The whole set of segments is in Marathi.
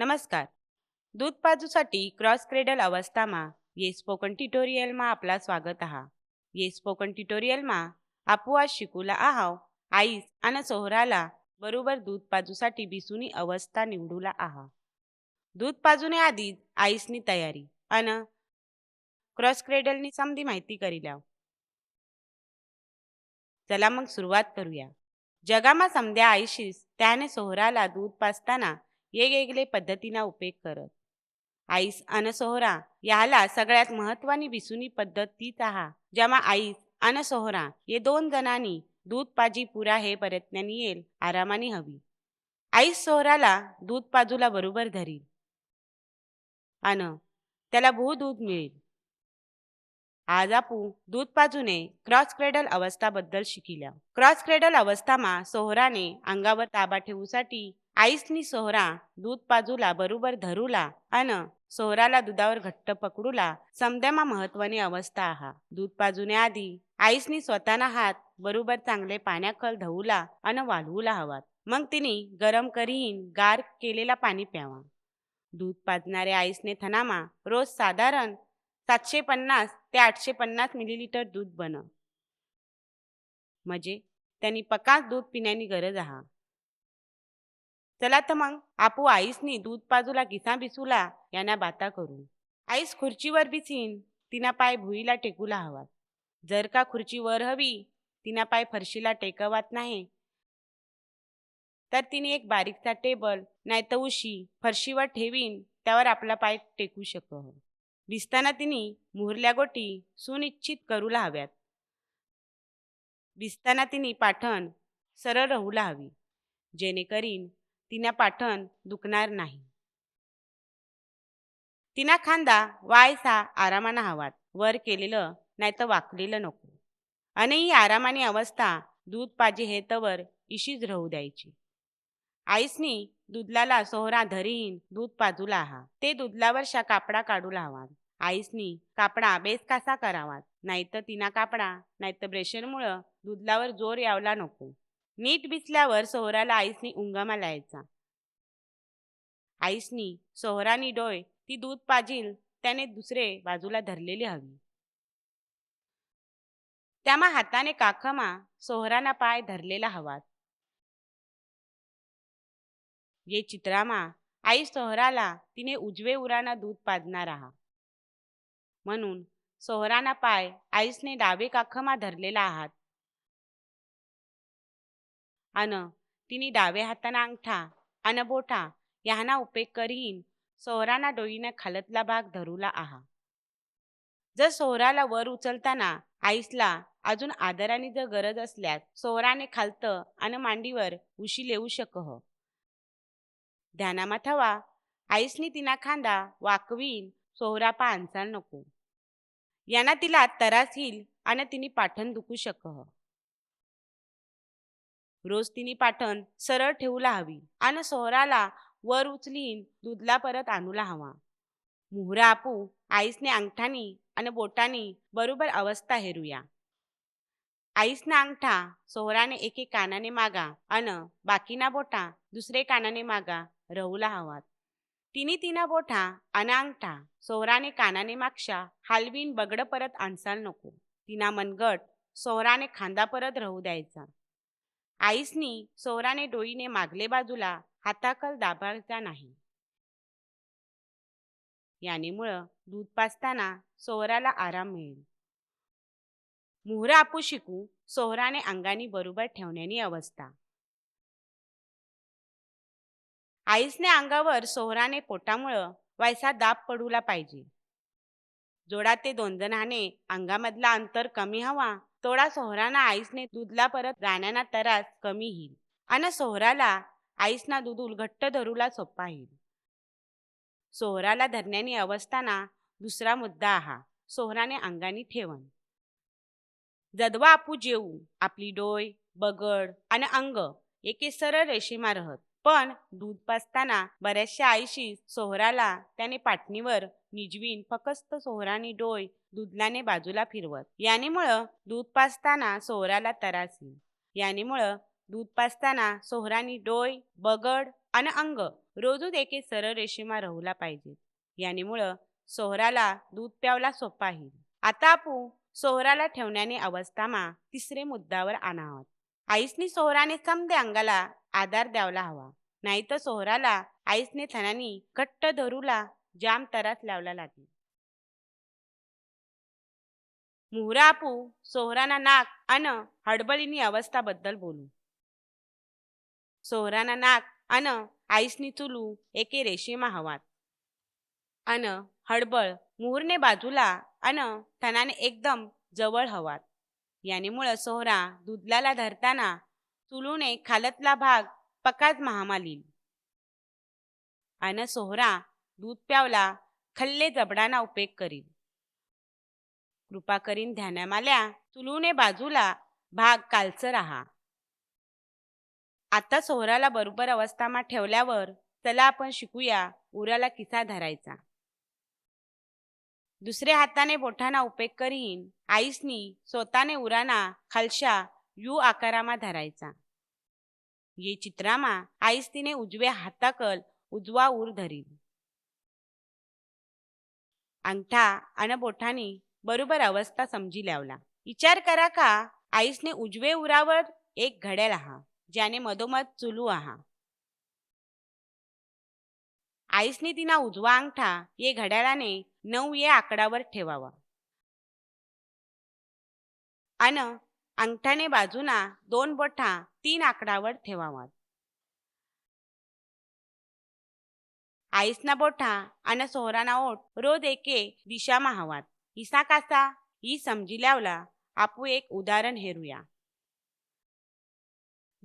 નમસ્કાર. દૂધ પાજુसाठी ક્રોસ ક્રેડલ અવસ્થામાં સ્પોકન ટ્યુટોરિયલમાં आपला स्वागत आहा. स्पोकन ट्युटोरियलમાં आपू आज शिकूला आहाव आईस आणि सोहराला बरोबर दूध पाजूसाठी बिसूनी अवस्था निवडूला आहा. दूध पाजूने आधीच आईसनी तयारी आणि क्रॉस क्रेडलनी समधी माहिती करी लाव. चला मग सुरुवात करूया. जगामा समध्या आईशीस त्याने सोहराला दूध पाजताना वेगवेगळे पद्धतीना उपयोग करत. आईस आणि सोहरा याला सगळ्यात महत्वानी बिसुनी पद्धत तीच आहा ज्यामा आईस आणि सोहरा हे दोन जणांनी दूध पाजी पुरा हे प्रयत्नांनी येईल आरामाने हवी. आईस सोहराला दूध पाजूला बरोबर धरील आणि त्याला भू दूध मिळेल. आज आपू दूध पाजूने क्रॉस क्रेडल अवस्थाबद्दल शिकिल्या. क्रॉस क्रेडल अवस्थामा सोहराने अंगावर ताबा ठेवूसाठी आईसनी सोहरा दूध पाजूला बरोबर धरूला आणि सोहराला दुधावर घट्ट पकडूला समद्यामा महत्वानी अवस्था आहा. दूध पाजूने आधी आईसनी स्वतःना हात बरोबर चांगले पाण्याखल धुवूला आणि वाळवूला हवात. मग तिने गरम करीन गार केलेला पाणी प्यावा. दूध पाजणाऱ्या आईसने थनामा रोज साधारण 750 ते 850 मिलीलिटर दूध बन. म्हणजे त्यांनी पकाच दूध पिण्याची गरज आहा. चला तर मग आपू आईसनी दूध पाजूला किसा बिसूला यांना बाता करू. आईस खुर्चीवर बिसीन तिना पाय भुईला टेकूला हवात. जर का खुर्ची वर हवी तिना पाय फरशीला टेकवात नाही तर तिने एक बारीकसा टेबल नाहीतर उशी फरशीवर ठेवीन त्यावर आपला पाय टेकू शकह. बिसताना तिने मुहरल्या गोटी सुनिश्चित करूला हव्यात. बिसताना तिने पाठण सरळ राहूला हवी जेणेकरीन तिना पाठण दुखणार नाही. तिना खांदा वायसा आरामाना हवात. वर केलेलं नाहीतर वाकलेलं नको. आणि ही आरामानी अवस्था दूध पाजे हे तवर इशीच राहू द्यायची. आईसनी दुधलाला सोहरा धरीन दूध पाजूला आहा. ते दुधलावर शा कापडा काढूला हवात. आईसनी कापडा बेस कसा करावात नाहीतर तिना कापडा नाहीतर ब्रेशरमुळं दुधलावर जोर यावला नको. नीट बिसल्यावर सोहराला आईसनी उंगामा लायचा. आईसनी सोहरानी डोय ती दूध पाजील त्याने दुसरे बाजूला धरलेली हवी. त्यामा हाताने काखमा सोहराना पाय धरलेला हवात. ये चित्रामा आई सोहराला तिने उजवे उराना दूध पाजणार आहा. म्हणून सोहराना पाय आईसने डावे काखमा धरलेला आहात आणि तिने डावे हाताना अंगठा आणि बोटा यांना उपयोग करीन सोहराना डोईने खालतला भाग धरूला आहा. जर सोहराला वर उचलताना आईसला अजून आदराने जर गरज असल्यास सोहराने खालत आणि मांडीवर उशी लेऊ शकह. ध्यानामा ठेवा आईसनी तिना खांदा वाकवीन सोहरा पा अंचाल नको. यांना तिला तरास येईल आणि तिने पाठण दुखू शकह. रोज तिने पाठण सरळ ठेवूला हवी आणि सोहराला वर उचलीन दूधला परत आणूला हवा. मुहरा आपू आईसने अंगठानी आणि बोटानी बरोबर अवस्था हेरूया. आईसना अंगठा सोहराने एके कानाने मागा आणि बाकीना बोटा दुसरे कानाने मागा राहूला हवात. तिना बोटा आणि अंगठा सोहराने कानाने मागशा हालवीन बगड परत आणसाल नको. तिना मनगट सोहराने खांदा परत राहू द्यायचा. आईसनी सोहराने डोईने मागले बाजूला हाताकल दाबायचा नाही. यानेमुळं दूध पाजताना सोहराला आराम मिळेल. मुहरा आपू शिकू सोहराने अंगानी बरोबर ठेवण्यानी अवस्था. आईसने अंगावर सोहराने पोटामुळं वैसा दाब पडूला पाहिजे. जोडा ते 2 जणांने अंगामधला अंतर कमी हवा तोडा सोहराना आईसने दूधला परत जाण्याना तरास कमी होईल आणि सोहराला आईसना दूध घट्ट धरूला सोपा होईल. सोहराला धरण्यानी अवस्थाना दुसरा मुद्दा आहा सोहराने अंगानी ठेवण. जदवा आपू जेऊ आपली डोय बगड आणि अंग एके सरळ रेषेमा रहत. पण दूध पाजताना बऱ्याचशा आईशी सोहराला त्याने पाटणीवर निजवीन फक्त सोहरानी डोय दुधलाने बाजूला फिरवत. यानेमुळं दूध पाजताना सोहराला तरास येईल. यानेमुळं दूध पाजताना सोहरानी डोय, बगड आणि अंग रोजूच एके सरळ रेषेमा राहूला पाहिजे. यानेमुळं सोहराला दूध प्यावला सोपा होईल. आता आपू सोहराला ठेवण्याने अवस्थामा तिसरे मुद्द्यावर आणावत. आईसनी सोहराने समदे अंगाला आधार द्यावला हवा. नाही तर सोहराला आईसने थनानी घट्ट धरूला जाम तरास लावला लागेल. मुहरा आपू सोहराना नाक अन हडबडीनी अवस्थाबद्दल बोलू. सोहराना नाक अन आईसनी चुलू एके रेषेमा हवात अन हडबळ मुहूरने बाजूला अन थनाने एकदम जवळ हवात. यानेमुळं सोहरा दुधलाला धरताना चुलूने खालतला भाग पकाच महामालील अन सोहरा दूध प्यावला खल्ले जबडाना उपेग करील. कृपा करीन ध्यानामाल्या चुलूने बाजूला भाग कालचं राहा. आता सोहराला बरोबर अवस्थामा ठेवल्यावर चला आपण शिकूया उराला किसा धरायचा. दुसऱ्या हाताने बोटांना उपेग करीन आईसनी स्वतःने उराना खालशा यू आकारामा धरायचा. ये चित्रामा आईस तिने उजव्या हाताकल उजवा उर धरील. अंगठा अन बोटांनी बरोबर अवस्था समजी लावला. विचार करा का आईसने उजवे उरावर एक घड्याळ आहा ज्याने मधोमध चुलू आहा. आईसने तिना उजवा अंगठा ये घड्याळाने 9 ये आकडावर ठेवावा अन अंगठाने बाजूना 2 बोटा 3 आकडावर ठेवावा. आईसना बोटा अन सोहराना ओठ रोज एके दिशामा हवात. हिसा कासा ही समजी लावला आपू एक उदाहरण हेरूया.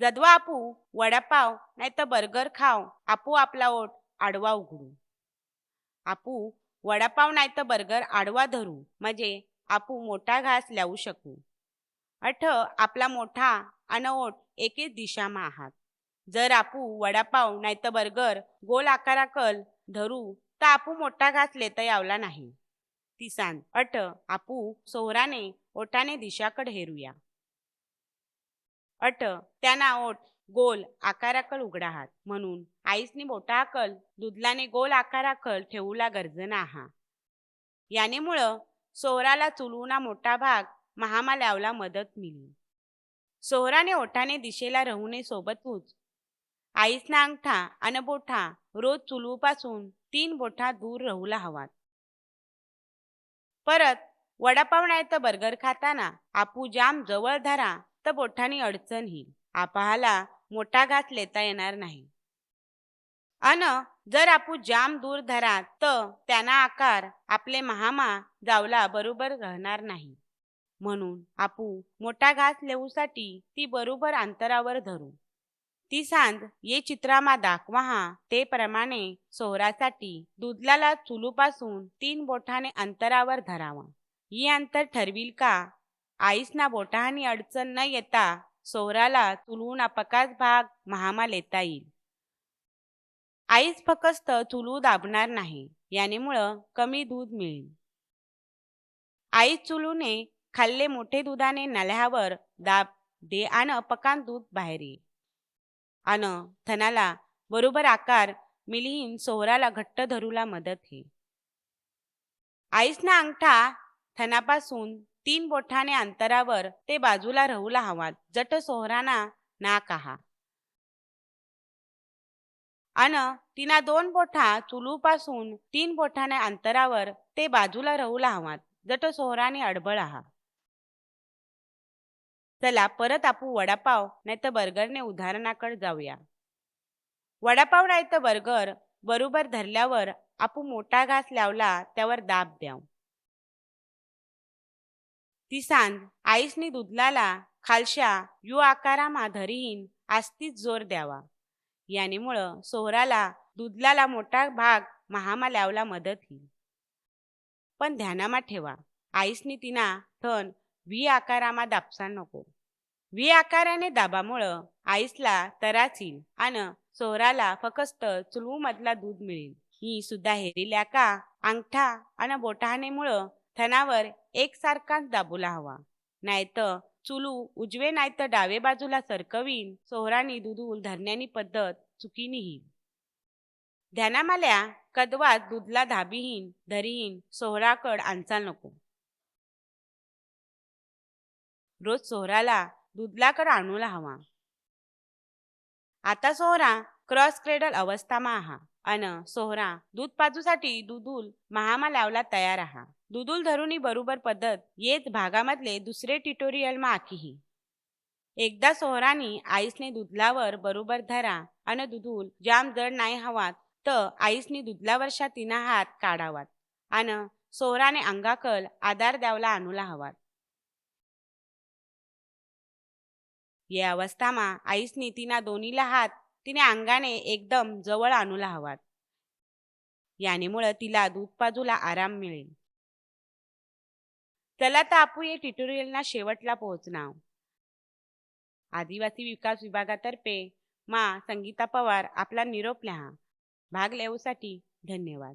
जदवा आपू वडापाव नाही तर बर्गर खाव आपू आपला ओठ आडवा उघडू. आपू वडापाव नाही तर बर्गर आडवा धरू म्हणजे आपू मोठा घास लावू शकू. आपला मोठा अन ओठ एकेच दिशामा आहात. जर आपू वडापाव नाही तर बर्गर गोल आकाराकल धरू तर आपू मोठा घास लेता यावला नाही. तिसान आपू सोहराने ओठाने दिशाकड हेरूया. त्यांना ओठ गोल आकाराकल उघडाहात म्हणून आईसनी बोटाकल दुधलाने गोल आकाराकल ठेवूला गरजना आहा. यानेमुळं सोहराला चुलूना मोठा भाग महामा लावला मदत मिळेल. सोहराने ओठाने दिशेला राहूने सोबतूच आईसना अंगठा अन बोठा रोज चुलूपासून 3 बोठा दूर राहूला हवात. परत वडापाव नाही तर बर्गर खाताना आपू जाम जवळ धरा तर बोठांनी अडचण येईल. आपाहाला मोठा घास लेता येणार नाही. अन जर आपू जाम दूर धरा तर त्यांना आकार आपले महामा जावला बरोबर राहणार नाही. म्हणून आपू मोठा घास लेऊसाठी ती बरोबर अंतरावर धरू. ती सांज ये चित्रामा दाखवा ते प्रमाणे सोहरासाठी दुधलाला चुलूपासून 3 बोटाने अंतरावर धरावा. ही अंतर ठरविल का आईसना बोटाहानी अडचण न येता सोहराला चुलून अपकाच भाग महामा लेता येईल. आईस फक्त चुलू दाबणार नाही यानेमुळं कमी दूध मिळेल. आईस चुलूने खाल्ले मोठे दुधाने नळ्यावर दाब दे आणि पकान दूध बाहेर ये अन थनाला बरोबर आकार मिलीन सोहराला घट्ट धरूला मदत हे. आईसना अंगठा थनापासून 3 बोटाने अंतरावर ते बाजूला राहूला हवात जट सोहराना नाक आहा. अन तिना 2 बोटा चुलूपासून 3 बोटाने अंतरावर ते बाजूला राहूला हवात जट सोहराने अडबळ आहा. चला परत आपू वडापाव नाही तर बर्गरने उदाहरणाकडे जाऊया. वडापाव नाही तर बर्गर बरोबर धरल्यावर आपू मोठा घास लावला त्यावर दाब द्याव. ती सांज आईसनी दुधलाला खालशा यू आकारामा धरीन आस्तीच जोर द्यावा. यानेमुळं सोहराला दुधलाला मोठा भाग महामा लावला मदत होईल. पण ध्यानामा ठेवा आईसनी तिना थन व्ही आकारामा दाबसा नको. व्ही आकाराने दाबामुळं आईसला त्रास येईल आणि सोहराला फक्त चुलूमधला दूध मिळेल. ही सुद्धा हेरिल्या का अंगठा आणि बोटानेमुळं थनावर एकसारखाच दाबूला हवा. नाहीतर चुलू उजवे नाही तर डावे बाजूला सरकवीन, सोहरानी दुधूल धरण्यानी पद्धत चुकीनीही. ध्यानामाल्या कदवात दूधला धाबीहीन धरीहीन सोहराकड आणचाल नको. रोज सोहराला दूधलाकड आणूला हवा. आता सोहरा क्रॉस क्रेडल अवस्थामा आहा अन सोहरा दूध पाजूसाठी दुधूल महामा लावला तयार आहा. दुधूल धरूनी बरोबर पद्धत येत भागामधले दुसरे ट्युटोरियलमा आखीही. एकदा सोहरानी आईसने दुधलावर बरोबर धरा अन दुधूल जाम जड नाही हवात तर आईसनी दुधलावरच्या तिना हात काढावात अन सोहराने अंगाकल आधार द्यावला आणूला हवात. या अवस्थामा आईसनी तिना दोन्हीला हात तिने अंगाने एकदम जवळ आणूला हवात. यानेमुळे तिला दूध पाजूला आराम मिळेल. चला तर आपू या ट्युटोरियलना शेवटला पोहोचणार. आदिवासी विकास विभागातर्फे मा संगीता पवार आपला निरोप लिहा. भाग लेऊसाठी धन्यवाद.